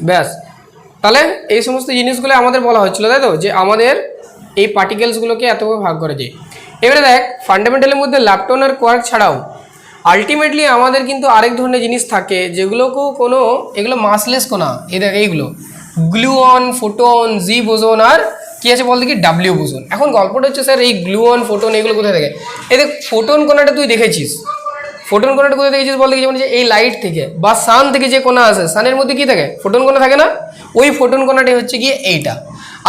ব্যাস, তাহলে এই সমস্ত জিনিসগুলো আমাদের বলা হচ্ছিল, তাই তো, যে আমাদের এই পার্টিকেলসগুলোকে এতভাবে ভাগ করা যায়। এবারে দেখ, ফান্ডামেন্টালের মধ্যে ল্যাপটন আর কোয়ার্ক ছাড়াও আলটিমেটলি আমাদের কিন্তু আরেক ধরনের জিনিস থাকে যেগুলোকেও কোনো, এগুলো মাসলেস কোনা, এই দেখ এইগুলো গ্লুঅন, ফোটন, জি বোসন আর কি আছে বল দেখি, ডাব্লিউ বোসন। এখন গল্পটা হচ্ছে স্যার এই গ্লুঅন, ফোটন এগুলো কোথায় থাকে? এই দেখ ফোটন কোনাটা তুই দেখেছিস, ফোটন কোনাটা কোথায় দেখেছিস বল দেখি? যেমন যে এই লাইট থেকে বা সান থেকে যে কোনা আসে, সানের মধ্যে কি থাকে? ফোটন কোনা থাকে না? ওই ফোটন কোনাটাই হচ্ছে গিয়ে এইটা।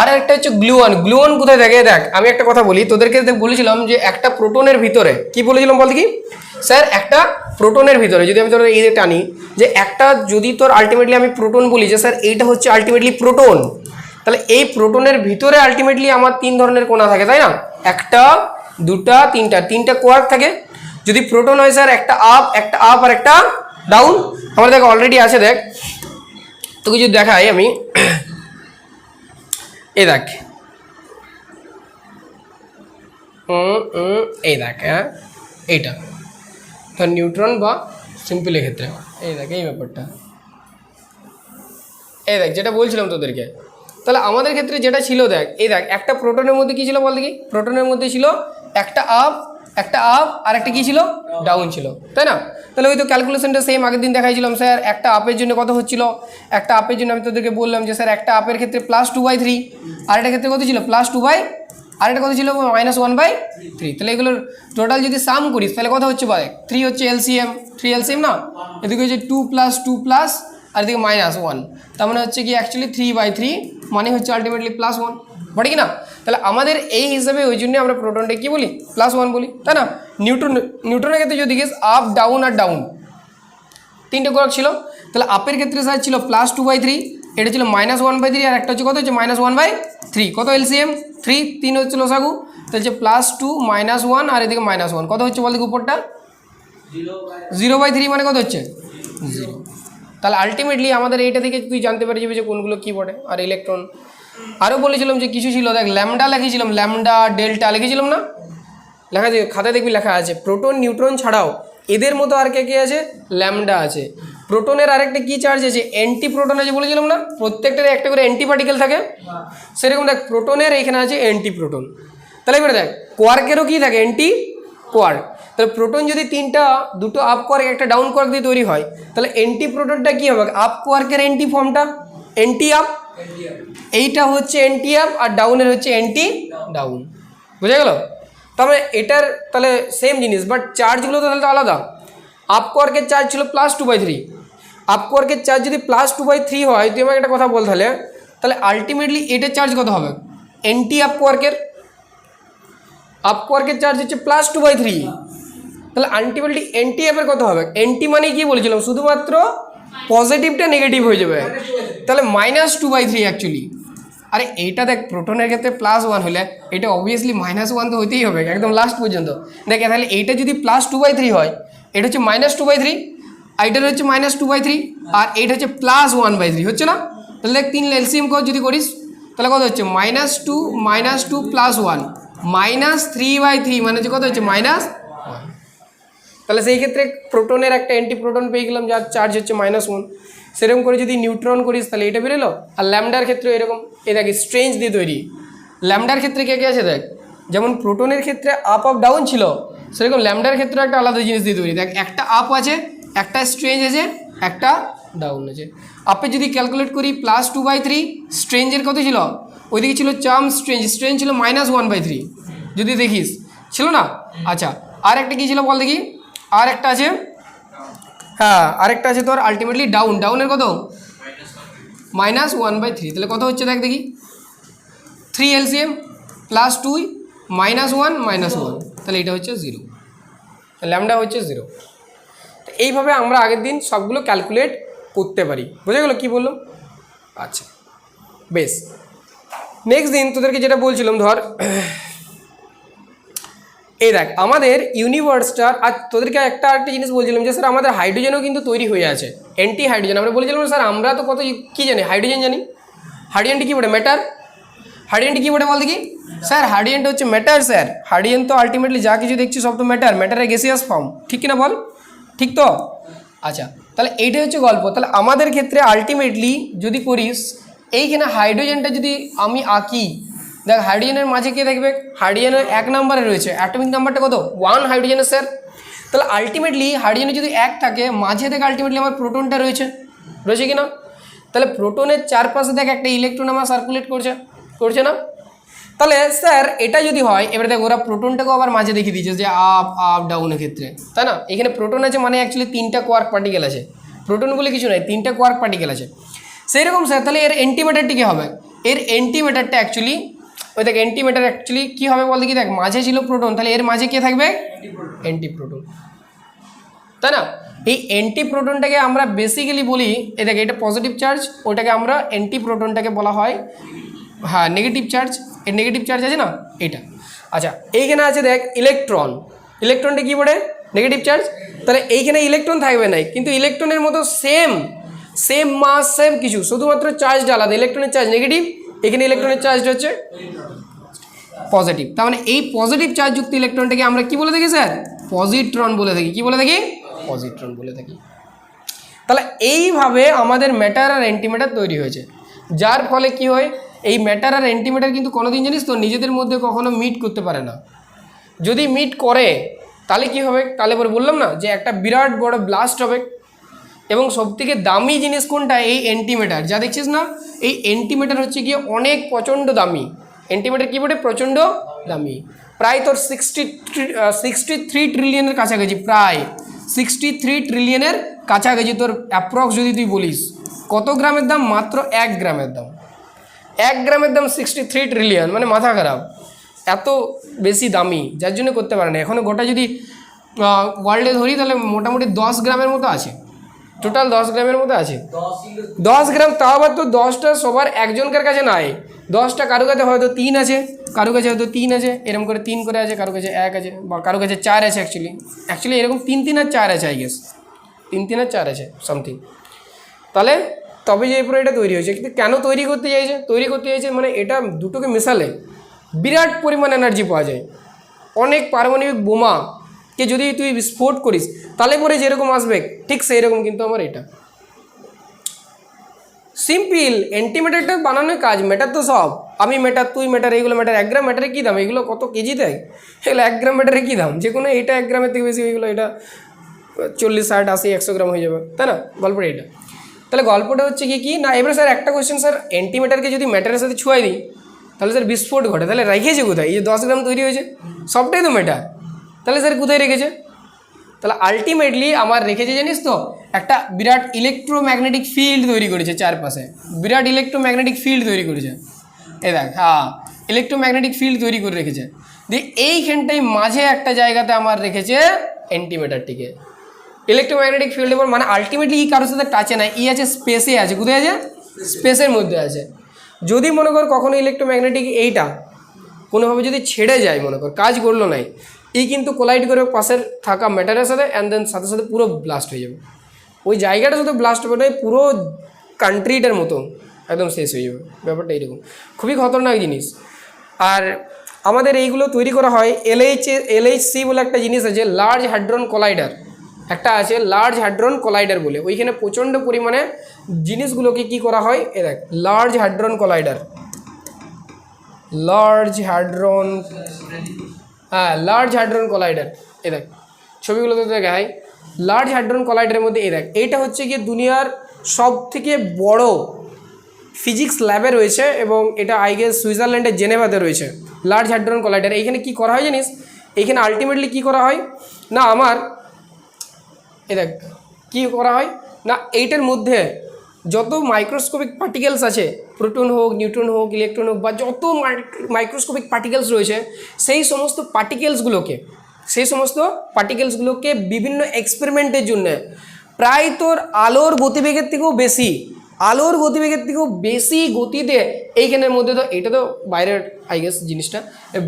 আর একটা হচ্ছে গ্লুঅন। গ্লুঅন কোথায় থাকে? দেখ আমি একটা কথা বলি তোদেরকে, বলেছিলাম যে একটা প্রোটনের ভিতরে, কি বলেছিলাম বল দেখি স্যার, একটা প্রোটনের ভিতরে যদি আমি তোর এই টানি, যে একটা যদি তোর আলটিমেটলি আমি প্রোটন বলি যে স্যার এইটা হচ্ছে আলটিমেটলি প্রোটন, তাহলে এই প্রোটনের ভিতরে আলটিমেটলি আমার তিন ধরনের কোণা থাকে, তাই না? একটা, দুটা, তিনটা কোয়ার্ক থাকে। যদি প্রোটন হয় স্যার একটা আপ আর একটা ডাউন। আমার দেখ অলরেডি আছে, দেখ তোকে যদি দেখাই আমি, এই দেখ এই দেখ, হ্যাঁ এইটা ধর নিউট্রন বা সিম্পলের ক্ষেত্রে এই দেখ এই ব্যাপারটা, এই দেখ যেটা বলছিলাম তোদেরকে। তাহলে আমাদের ক্ষেত্রে যেটা ছিল দেখ, এই দেখ একটা প্রোটনের মধ্যে কী ছিল বল দেখি? প্রোটনের মধ্যে ছিল একটা আপ আর একটা কী ছিল? ডাউন ছিল, তাই না? তাহলে ওই তো ক্যালকুলেশনটা সেম আগের দিন দেখাইছিলাম স্যার। একটা আপের জন্য কত হচ্ছিল? একটা আপের জন্য আমি তোদেরকে বললাম যে স্যার একটা আপের ক্ষেত্রে +2/3, আর একটা ক্ষেত্রে কত ছিল? +2/, আর একটা কত ছিল? -1/3। তাহলে এগুলোর টোটাল যদি সাম করিস তাহলে কত হচ্ছে বল? 3 হচ্ছে এলসিএম, 3 এলসিএম না? এদিকে হচ্ছে 2 + 2 আর এদিকে -1, তার মানে হচ্ছে কি অ্যাকচুয়ালি 3/3 মানে হচ্ছে আলটিমেটলি +1, বটে কি না? তাহলে আমাদের এই হিসাবে ওই জন্য আমরা প্রোটনটা কি বলি? +1 বলি, তাই না? নিউট্রনের ক্ষেত্রে যদি দেখিস আপ, ডাউন আর ডাউন তিনটে কোয়ার্ক ছিল। তাহলে আপের ক্ষেত্রে স্যার ছিল +2/3, এটা ছিল -1/3, আর একটা হচ্ছে কত হচ্ছে? -1/3। কত এলসিএম? 3 হচ্ছে লসাগু, তাহলে হচ্ছে +2 -1 আর এদিকে -1 কত হচ্ছে বল দেখি উপরটা? 0/3 মানে কত হচ্ছে? 0। তাহলে আলটিমেটলি আমাদের এইটা থেকে তুই জানতে পারবি যে কোনগুলো কী বটে। আর ইলেকট্রন আরও বলেছিলাম যে কিছু ছিল, দেখ ল্যামডা লিখেছিলাম, ল্যামডা, ডেল্টা লিখেছিলাম না? লেখা আছে খাতায়, দেখবি লেখা আছে। প্রোটন, নিউট্রন ছাড়াও এদের মতো আর কে আছে? ল্যামডা আছে। প্রোটনের আরেকটা কী চার্জ আছে? অ্যান্টি প্রোটন আছে বলেছিলাম না? প্রত্যেকটার একটা করে অ্যান্টি পার্টিকেল থাকে। সেরকম দেখ প্রোটনের এখানে আছে অ্যান্টি প্রোটন। তাহলে এবারে দেখ কোয়ার্কেরও কী থাকে? Anti quark. তাহলে প্রোটন যদি দুটো আপ কোয়ার্ক একটা ডাউন কোয়ার্ক দিয়ে তৈরি হয়, তাহলে অ্যান্টি প্রোটনটা কী হবে? আপ কোয়ার্কের অ্যান্টি ফর্মটা অ্যান্টি আপ, এইটা হচ্ছে অ্যান্টি আপ, আর ডাউনের হচ্ছে অ্যান্টি ডাউন। বুঝা গেল? তবে এটার তাহলে সেম জিনিস, বাট চার্জগুলো তো তাহলে তো আলাদা। আপ কোয়ার্কের চার্জ ছিল +2/3, আপ কোয়ার্কের চার্জ যদি +2/3 হয়, তুই আমাকে একটা কথা বল তাহলে আলটিমেটলি এটার চার্জ কত হবে? অ্যান্টি আপ কোয়ার্কের চার্জ হচ্ছে +2/3, তাহলে আলটিমেটলি অ্যান্টি আপের কত হবে? অ্যান্টি মানে কি বলেছিলাম? শুধুমাত্র পজিটিভটা নেগেটিভ হয়ে যাবে, তাহলে -2/3 অ্যাকচুয়ালি। আরে এইটা দেখ প্রোটনের ক্ষেত্রে +1 হলে এটা অবভিয়াসলি -1 তো হতেই হবে একদম লাস্ট পর্যন্ত। দেখে তাহলে এইটা যদি +2/3 হয়, এটা হচ্ছে -2/3, এইটার হচ্ছে -2/3, আর এইটা হচ্ছে +1/3, হচ্ছে না? তাহলে দেখ 3 এলসিএম যদি করিস তাহলে কত হচ্ছে? -2 +1 -3/3 মানে হচ্ছে কত হচ্ছে? -1। তাহলে সেই ক্ষেত্রে প্রোটনের একটা অ্যান্টি প্রোটন পেয়ে গেলাম যার চার্জ হচ্ছে -1। সেরকম করে যদি নিউট্রন করিস তাহলে এটা বেরোলো। আর ল্যামডার ক্ষেত্রে এরকম, এই দেখ স্ট্রেঞ্জ দিয়ে তৈরি। ল্যামডার ক্ষেত্রে কে আছে দেখ, যেমন প্রোটনের ক্ষেত্রে আপ ডাউন ছিল, সেরকম ল্যামডার ক্ষেত্রে একটা আলাদা জিনিস দিয়ে তৈরি। দেখ একটা আপ আছে, একটা স্ট্রেঞ্জ আছে, একটা ডাউন আছে। আপে যদি ক্যালকুলেট করি +2/3, স্ট্রেঞ্জের কত ছিল? ওইদিকে ছিল চার্ম স্ট্রেঞ্জ ছিল -1/3, যদি দেখিস ছিল না? আচ্ছা, আর একটা কী ছিল বল দেখি? আর একটা আছে, হ্যাঁ আরেকটা আছে তোর আলটিমেটলি ডাউনের কত? -1/3। তাহলে কত হচ্ছে দেখ দেখি? 3 এলসিএম +2 -1 -1, তাহলে এটা হচ্ছে 0, ল্যামডা হচ্ছে 0। তো এইভাবে আমরা আগের দিন সবগুলো ক্যালকুলেট করতে পারি। বোঝা গেল কী বললো? আচ্ছা বেশ, নেক্সট দিন তোদেরকে যেটা বলছিলাম ধর, এই দেখ আমাদের ইউনিভার্সটার, আর তোদেরকে একটা জিনিস বলছিলাম যে স্যার আমাদের হাইড্রোজেনও কিন্তু তৈরি হয়ে আছে, অ্যান্টি হাইড্রোজেন। আমরা বলেছিলাম স্যার আমরা তো কত কী জানি, হাইড্রোজেন জানি। হাইড্রোজেনটি কী বলে? ম্যাটার। হাইড্রোজেনটি কী বলে বল দেখি? স্যার হাইড্রোজেনটা হচ্ছে ম্যাটার। স্যার হাইড্রোজেন তো আলটিমেটলি যা কিছু দেখছি সব তো ম্যাটারের গ্যাসিয়াস ফর্ম, ঠিক কিনা বল? ঠিক তো? আচ্ছা, তাহলে তাহলে এইটাই হচ্ছে গল্প। তাহলে আমাদের ক্ষেত্রে আলটিমেটলি যদি করিস, এইখানে হাইড্রোজেনটা যদি আমি আঁকি, দেখ হাইড্রোজেনের মাঝে কে দেখবে, হাইড্রোজেনের 1 নম্বরে রয়েছে, অ্যাটমিক নাম্বারটা কত 1 হাইড্রোজেনের স্যার। তাহলে আলটিমেটলি হাইড্রোজেনে যদি 1 থাকে, মাঝে থেকে আলটিমেটলি আমার প্রোটনটা রয়েছে কি না? তাহলে প্রোটনের চারপাশে দেখ একটা ইলেকট্রন আমার সার্কুলেট করছে না? তাহলে স্যার এটা যদি হয়, এবারে দেখ ওরা প্রোটনটাকেও আবার মাঝে দেখিয়ে দিয়েছে যে আপ আপ ডাউনের ক্ষেত্রে, তাই না? এখানে প্রোটন আছে মানে অ্যাকচুয়ালি 3টা কোয়ার্ক পার্টিকেল আছে, প্রোটন বলে কিছু নয়, 3টা কোয়ার্ক পার্টিকেল আছে। সেই রকম স্যার তাহলে এর অ্যান্টিম্যাটারটি কী হবে? এর অ্যান্টিম্যাটারটা অ্যাকচুয়ালি ওই দেখ অ্যান্টিম্যাটার অ্যাকচুয়ালি কী হবে বলতে কি, দেখ মাঝে ছিল প্রোটন, তাহলে এর মাঝে কে থাকবে? অ্যান্টিপ্রোটন, তাই না? এই অ্যান্টিপ্রোটনটাকে আমরা বেসিক্যালি বলি, এ দেখ এটা পজিটিভ চার্জ, ওটাকে আমরা অ্যান্টিপ্রোটনটাকে বলা হয় হ্যাঁ নেগেটিভ চার্জ। এর নেগেটিভ চার্জ আছে না এটা। আচ্ছা এইখানে আছে দেখ ইলেকট্রনটা কী পড়ে? Negative charge. তাহলে এইখানে ইলেকট্রন থাকবে না, কিন্তু ইলেকট্রনের মতো সেম মাস সেম কিছু, শুধুমাত্র চার্জটা আলাদা। ইলেকট্রনের চার্জ নেগেটিভ, এখানে ইলেকট্রনের চার্জটা হচ্ছে পজিটিভ। তার মানে এই পজিটিভ চার্জযুক্ত ইলেকট্রনটাকে আমরা কি বলে থাকি স্যার? পজিট্রন বলে থাকি। কি বলে থাকি? পজিট্রন বলে থাকি। তাহলে এইভাবে আমাদের ম্যাটার আর অ্যান্টিম্যাটার তৈরি হয়েছে, যার ফলে কি হয়, এই ম্যাটার আর অ্যান্টিম্যাটার কিন্তু কোনোদিন জানিস তো নিজেদের মধ্যে কখনো মিট করতে পারে না। যদি মিট করে তাহলে কি হবে? তাহলে পরে বললাম না যে একটা বিরাট বড় ব্লাস্ট হবে। এবং সবথেকে দামি জিনিস কোনটা? এই অ্যান্টিম্যাটার। যা দেখছিস না, এই অ্যান্টিম্যাটার হচ্ছে গিয়ে অনেক প্রচণ্ড দামি। অ্যান্টিম্যাটার কী বলে? প্রচণ্ড দামি। প্রায় তোর 63 ট্রিলিয়নের কাছাকাছি, প্রায় 63 ট্রিলিয়নের কাছাকাছি তোর অ্যাপ্রক্স যদি তুই বলিস। কত গ্রামের দাম? মাত্র 1 গ্রামের দাম। 1 গ্রামের দাম 63 ট্রিলিয়ন, মানে মাথা খারাপ, এত বেশি দামি, যার জন্য করতে পারে না। এখনও গোটা যদি ওয়ার্ল্ডে ধরি তাহলে মোটামুটি 10 গ্রামের মতো আছে, টোটাল 10 গ্রামের মতো আছে। 10 গ্রাম, তাও আবার তো 10টা সবার একজনকার কাছে নাই, 10টা কারো কাছে হয়তো 3 আছে, কারো কাছে হয়তো 3 আছে, এরকম করে 3 করে আছে, কারো কাছে 1 আছে, বা কারো কাছে 4 আছে। অ্যাকচুয়ালি এরকম 3 আর 4 আছে, আই গেস 3 আর 4 আছে সামথিং। তাহলে তবে যে পুরো এটা তৈরি হয়েছে। কিন্তু কেন তৈরি করতে চাইছে মানে এটা দুটোকে মেশালে বিরাট পরিমাণ এনার্জি পাওয়া যায়। অনেক পারমাণবিক বোমাকে যদি তুই বিস্ফোট করিস তাহলে পরে যেরকম আসবে ঠিক সেই রকম কিন্তু আমার এটা সিম্পল। অ্যান্টিম্যাটারটা বানানোর কাজ, ম্যাটার তো সব, আমি ম্যাটার, তুই ম্যাটার, এইগুলো ম্যাটার। 1 গ্রাম ম্যাটারে কী দাম? এগুলো কত কেজি দেয়? এগুলো 1 গ্রাম ম্যাটারে কী দাম? যে কোনো এটা 1 গ্রামের থেকে বেশি হয়ে গেলো, এটা 40, 60, 80, 100 গ্রাম হয়ে যাবে, তাই না? গল্পটা এটা। তাহলে গল্পটা হচ্ছে কি না, এবারে স্যার একটা কোয়েশ্চেন, স্যার অ্যান্টিম্যাটারকে যদি ম্যাটারের সাথে ছুঁয়াই দিই তাহলে স্যার বিস্ফোট ঘটে, তাহলে রেখেছে কোথায়? এই যে 10 গ্রাম তৈরি হয়েছে সবটাই তো ম্যাটার, তাহলে স্যার কোথায় রেখেছে? তাহলে আলটিমেটলি আমার রেখেছে জানিস তো, একটা বিরাট ইলেকট্রোম্যাগনেটিক ফিল্ড তৈরি করেছে চারপাশে, বিরাট ইলেকট্রোম্যাগনেটিক ফিল্ড তৈরি করেছে। এই দেখ, হ্যাঁ ইলেকট্রোম্যাগনেটিক ফিল্ড তৈরি করে রেখেছে। দিয়ে এইখানটাই মাঝে একটা জায়গাতে আমার রেখেছে অ্যান্টিম্যাটারটিকে। ইলেকট্রোম্যাগনেটিক ফিল্ডের পর মানে আলটিমেটলি ই কারোর সাথে টাচে নাই, ই আছে স্পেসে আছে। কোথায় আছে? স্পেসের মধ্যে আছে। যদি মনে কর কখনো ইলেকট্রোম্যাগনেটিক এইটা কোনোভাবে যদি ছেড়ে যায়, মনে কর কাজ করলো নাই, এই কিন্তু কোলাইড করে পাশের থাকা ম্যাটারের সাথে, অ্যান্ড দেন সাথে সাথে পুরো ব্লাস্ট হয়ে যাবে। ওই জায়গাটা শুধু ব্লাস্ট হবে না, পুরো কান্ট্রিটার মতো একদম শেষ হয়ে যাবে। ব্যাপারটা এইরকম, খুবই খতরনাক জিনিস। আর আমাদের এইগুলো তৈরি করা হয় LHC বলে একটা জিনিস আছে, লার্জ হাড্রন কোলাইডার একটা আছে, লার্জ হাড্রন কোলাইডার বলে। ওইখানে প্রচণ্ড পরিমাণে জিনিসগুলোকে কি করা হয়, এ দেখ লার্জ হাড্রন কোলাইডার, লার্জ হাড্রন, হ্যাঁ লার্জ হাড্রন কোলাইডার। এ দেখ ছবিগুলোতে দেখায় লার্জ হাড্রন কোলাইডারের মধ্যে। এ দেখ এইটা হচ্ছে গিয়ে দুনিয়ার সব থেকে বড় ফিজিক্স ল্যাবে রয়েছে, এবং এটা আই গেস সুইজারল্যান্ডের জেনেভাতে রয়েছে লার্জ হাড্রন কোলাইডার। এইখানে কি করা হয় জানিস? এইখানে আলটিমেটলি কি করা হয় না, আমার এ দেখ কী করা হয় না, এইটার মধ্যে যত মাইক্রোস্কোপিক পার্টিকেলস আছে, প্রোটন হোক, নিউট্রন হোক, ইলেকট্রন হোক, বা যত মাইক্রোস্কোপিক পার্টিকেলস রয়েছে, সেই সমস্ত পার্টিকেলসগুলোকে বিভিন্ন এক্সপেরিমেন্টের জন্য প্রায় তোর আলোর গতিবেগের থেকেও বেশি গতিতে এইখানের মধ্যে, তো এটা তো বাইরের আই গেস জিনিসটা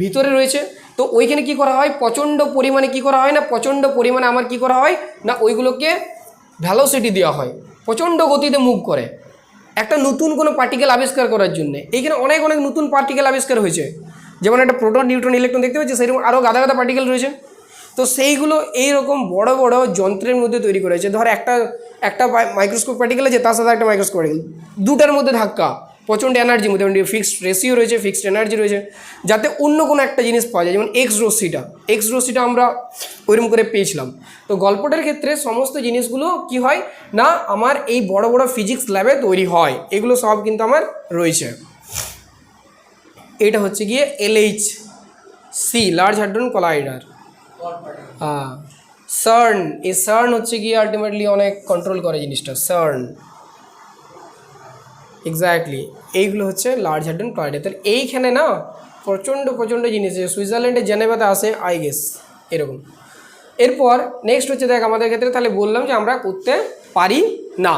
ভিতরে রয়েছে। তো ওইখানে কি করা হয়, প্রচণ্ড পরিমাণে কি করা হয় না, প্রচণ্ড পরিমাণে আমার কি করা হয় না, ওইগুলোকে ভ্যালোসিটি দেওয়া হয়, প্রচণ্ড গতিতে মুভ করে একটা নতুন কোনো পার্টিকেল আবিষ্কার করার জন্য। এইখানে অনেক নতুন পার্টিকেল আবিষ্কার হয়েছে, যেমন একটা প্রোটন, নিউট্রন, ইলেকট্রন দেখতে পাচ্ছি, সেরকম আরও গাদা পার্টিকেল রয়েছে। তো সেইগুলো এইরকম বড় বড় যন্ত্রের মধ্যে তৈরি করেছে। ধর একটা একটা মাইক্রোস্কোপ পার্টিকেল আছে, তার সাথে একটা মাইক্রোস্কোপ পার্টিকেল, দুটার মধ্যে ধাক্কা, প্রচণ্ড এনার্জি মধ্যে ফিক্সড রেশিও রয়েছে, ফিক্সড এনার্জি রয়েছে, যাতে অন্য কোনো একটা জিনিস পাওয়া যায়। যেমন এক্স রশ্মিটা আমরা ওইরকম করে পেয়েছিলাম। তো গল্পটার ক্ষেত্রে সমস্ত জিনিসগুলো কি হয় না, আমার এই বড় বড় ফিজিক্স ল্যাবে তৈরি হয়, এগুলো সব কিন্তু আমার রয়েছে। এটা হচ্ছে গিয়ে LHC, লার্জ হাড্রন কলাইডার। হ্যাঁ, সার্ন, এই সার্ন হচ্ছে গিয়ে আলটিমেটলি অনেক কন্ট্রোল করে জিনিসটা, সার্ন। এক্স্যাক্টলি, এইগুলো হচ্ছে লার্জ হাড্রন কলাইডার। তাহলে এইখানে না প্রচণ্ড প্রচণ্ড জিনিস, সুইজারল্যান্ডে জেনেভাতে আসে আই গেস এরকম। এরপর নেক্সট হচ্ছে দেখ আমাদের ক্ষেত্রে, তাহলে বললাম যে আমরা করতে পারি না।